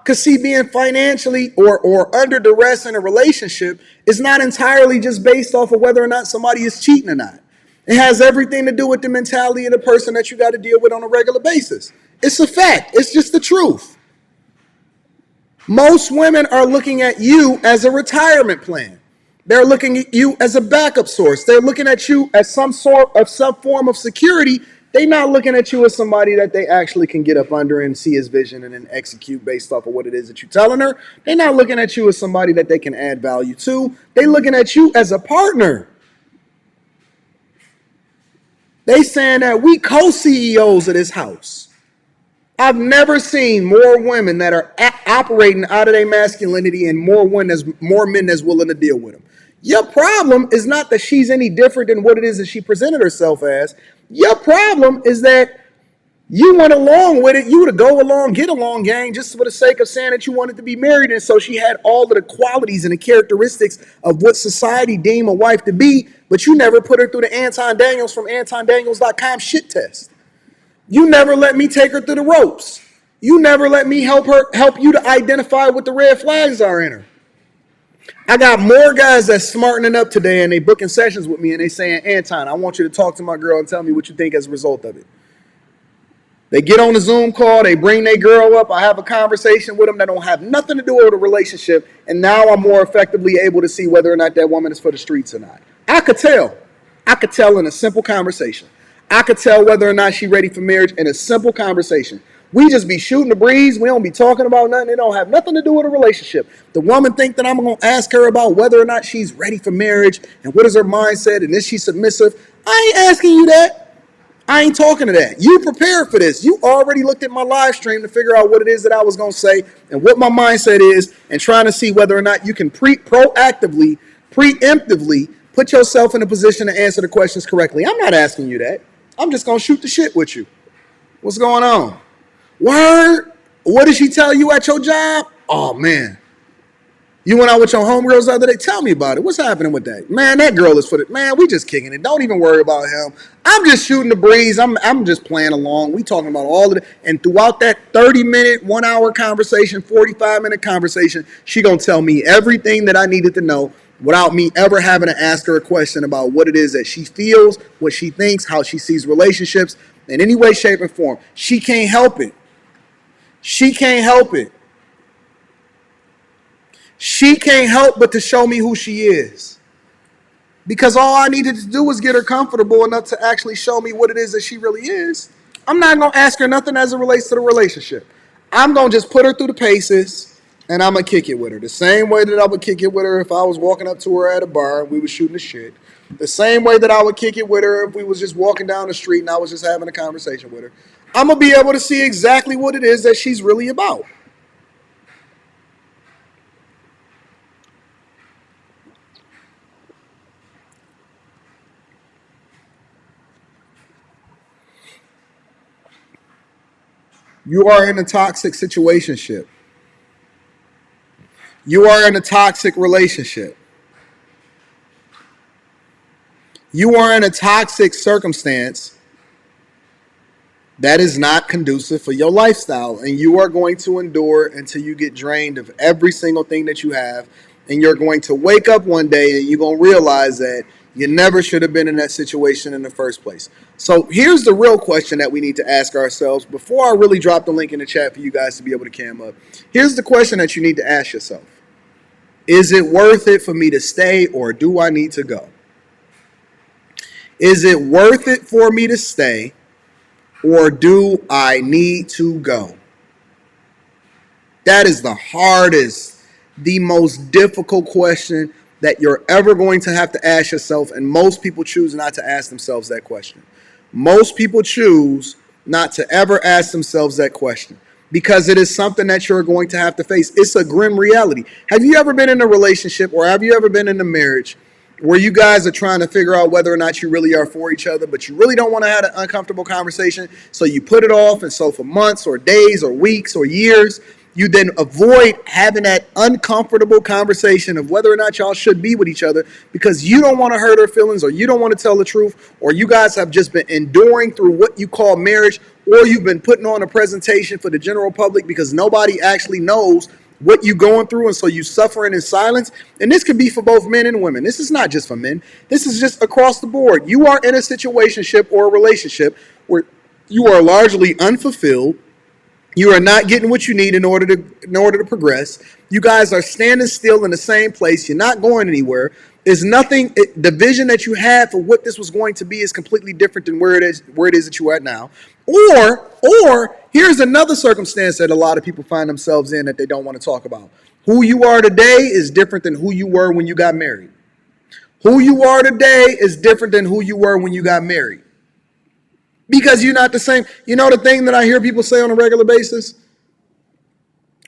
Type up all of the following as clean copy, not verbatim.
Because see, being financially or under duress in a relationship is not entirely just based off of whether or not somebody is cheating or not. It has everything to do with the mentality of the person that you got to deal with on a regular basis. It's a fact. It's just the truth. Most women are looking at you as a retirement plan. They're looking at you as a backup source. They're looking at you as some form of security. They're not looking at you as somebody that they actually can get up under and see his vision and then execute based off of what it is that you're telling her. They're not looking at you as somebody that they can add value to. They're looking at you as a partner. They saying that we co-CEOs of this house. I've never seen more women that are operating out of their masculinity and more men that's willing to deal with them. Your problem is not that she's any different than what it is that she presented herself as. Your problem is that you went along with it. You would go along, get along, gang, just for the sake of saying that you wanted to be married. And so she had all of the qualities and the characteristics of what society deemed a wife to be, but you never put her through the Anton Daniels from AntonDaniels.com shit test. You never let me take her through the ropes. You never let me help you to identify what the red flags are in her. I got more guys that's smartening up today and they booking sessions with me and they saying, Anton, I want you to talk to my girl and tell me what you think as a result of it. They get on the Zoom call, they bring their girl up, I have a conversation with them that don't have nothing to do with a relationship, and now I'm more effectively able to see whether or not that woman is for the streets or not. I could tell in a simple conversation. I could tell whether or not she's ready for marriage in a simple conversation. We just be shooting the breeze. We don't be talking about nothing. It don't have nothing to do with a relationship. The woman think that I'm going to ask her about whether or not she's ready for marriage and what is her mindset and is she submissive. I ain't asking you that. I ain't talking to that. You prepared for this. You already looked at my live stream to figure out what it is that I was going to say and what my mindset is and trying to see whether or not you can preemptively put yourself in a position to answer the questions correctly. I'm not asking you that. I'm just going to shoot the shit with you. What's going on? Word? What did she tell you at your job? Oh, man. You went out with your homegirls the other day? Tell me about it. What's happening with that? Man, that girl is for the... Man, we just kicking it. Don't even worry about him. I'm just shooting the breeze. I'm just playing along. We talking about all of it. And throughout that 30-minute, 1-hour conversation, 45-minute conversation, she going to tell me everything that I needed to know without me ever having to ask her a question about what it is that she feels, what she thinks, how she sees relationships in any way, shape, and form. She can't help it. She can't help it. She can't help but to show me who she is. Because all I needed to do was get her comfortable enough to actually show me what it is that she really is. I'm not going to ask her nothing as it relates to the relationship. I'm going to just put her through the paces and I'm going to kick it with her. The same way that I would kick it with her if I was walking up to her at a bar and we were shooting the shit. The same way that I would kick it with her if we was just walking down the street and I was just having a conversation with her. I'm going to be able to see exactly what it is that she's really about. You are in a toxic situationship. You are in a toxic relationship. You are in a toxic circumstance that is not conducive for your lifestyle. And you are going to endure until you get drained of every single thing that you have. And you're going to wake up one day and you're going to realize that you never should have been in that situation in the first place. So here's the real question that we need to ask ourselves before I really drop the link in the chat for you guys to be able to cam up. Here's the question that you need to ask yourself. Is it worth it for me to stay or do I need to go? Is it worth it for me to stay or do I need to go? That is the hardest, the most difficult question that you're ever going to have to ask yourself, and most people choose not to ask themselves that question. Most people choose not to ever ask themselves that question because it is something that you're going to have to face. It's a grim reality. Have you ever been in a relationship or have you ever been in a marriage where you guys are trying to figure out whether or not you really are for each other, but you really don't want to have an uncomfortable conversation, so you put it off, and so for months or days or weeks or years, You then avoid having that uncomfortable conversation of whether or not y'all should be with each other because you don't want to hurt her feelings, or you don't want to tell the truth, or you guys have just been enduring through what you call marriage, or you've been putting on a presentation for the general public because nobody actually knows what you going through, and so you suffering in silence. And this could be for both men and women. This is not just for men. This is just across the board. You are in a situationship or a relationship where you are largely unfulfilled. You are not getting what you need in order to progress. You guys are standing still in the same place. You're not going anywhere. There's nothing. The vision that you had for what this was going to be is completely different than where it is that you are at now. Or here's another circumstance that a lot of people find themselves in that they don't want to talk about. Who you are today is different than who you were when you got married. Who you are today is different than who you were when you got married. Because you're not the same. You know the thing that I hear people say on a regular basis?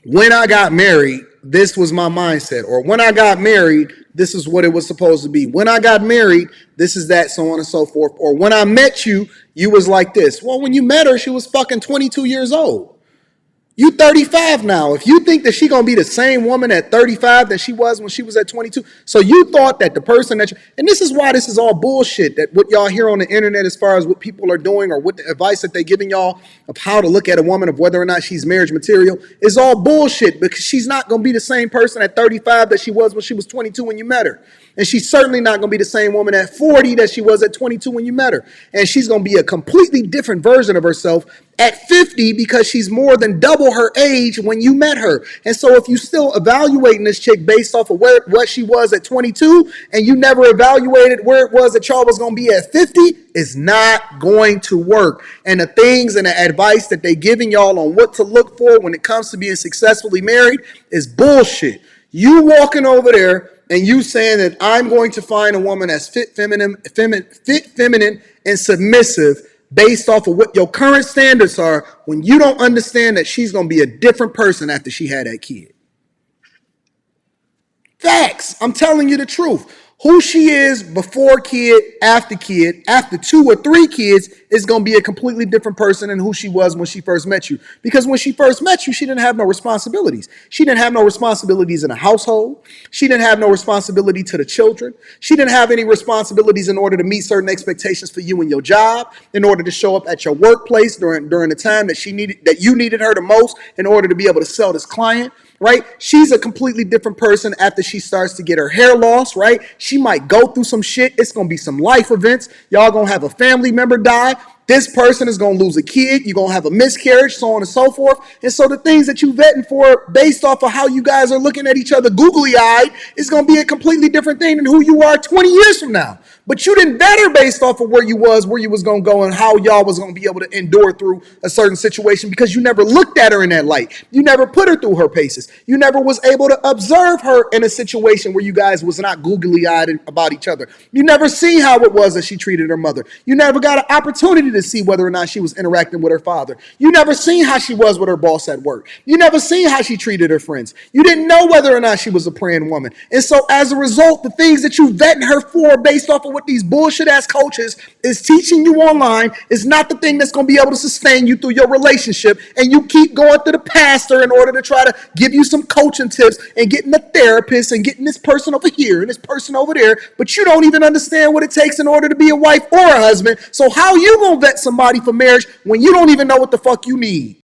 When I got married, this was my mindset. Or when I got married, this is what it was supposed to be. When I got married, this is that, so on and so forth. Or when I met you, you was like this. Well, when you met her, she was fucking 22 years old. You 35 now. If you think that she gonna be the same woman at 35 that she was when she was at 22, so you thought that the person that you, and this is why this is all bullshit, that what y'all hear on the internet as far as what people are doing or what the advice that they're giving y'all of how to look at a woman, of whether or not she's marriage material, is all bullshit, because she's not gonna be the same person at 35 that she was when she was 22 when you met her. And she's certainly not going to be the same woman at 40 that she was at 22 when you met her. And she's going to be a completely different version of herself at 50 because she's more than double her age when you met her. And so if you still evaluating this chick based off of what she was at 22 and you never evaluated where it was that y'all was going to be at 50, it's not going to work. And the things and the advice that they giving y'all on what to look for when it comes to being successfully married is bullshit. You walking over there and you saying that I'm going to find a woman that's fit, feminine, and submissive based off of what your current standards are, when you don't understand that she's going to be a different person after she had that kid. Facts. I'm telling you the truth. Who she is before kid, after 2 or 3 kids is going to be a completely different person than who she was when she first met you. Because when she first met you, she didn't have no responsibilities. She didn't have no responsibilities in a household. She didn't have no responsibility to the children. She didn't have any responsibilities in order to meet certain expectations for you and your job, in order to show up at your workplace during the time that you needed her the most in order to be able to sell this client. Right? She's a completely different person after she starts to get her hair loss, right? She might go through some shit. It's going to be some life events. Y'all going to have a family member die. This person is going to lose a kid. You're going to have a miscarriage, so on and so forth. And so the things that you vetting for based off of how you guys are looking at each other googly-eyed is going to be a completely different thing than who you are 20 years from now. But you didn't vet her based off of where you was going to go, and how y'all was going to be able to endure through a certain situation, because you never looked at her in that light. You never put her through her paces. You never was able to observe her in a situation where you guys was not googly-eyed about each other. You never see how it was that she treated her mother. You never got an opportunity to see whether or not she was interacting with her father. You never seen how she was with her boss at work. You never seen how she treated her friends. You didn't know whether or not she was a praying woman. And so as a result, the things that you vetting her for based off of what these bullshit ass coaches is teaching you online is not the thing that's going to be able to sustain you through your relationship. And you keep going to the pastor in order to try to give you some coaching tips and getting a therapist and getting this person over here and this person over there, but you don't even understand what it takes in order to be a wife or a husband. So how you going to vet somebody for marriage when you don't even know what the fuck you need?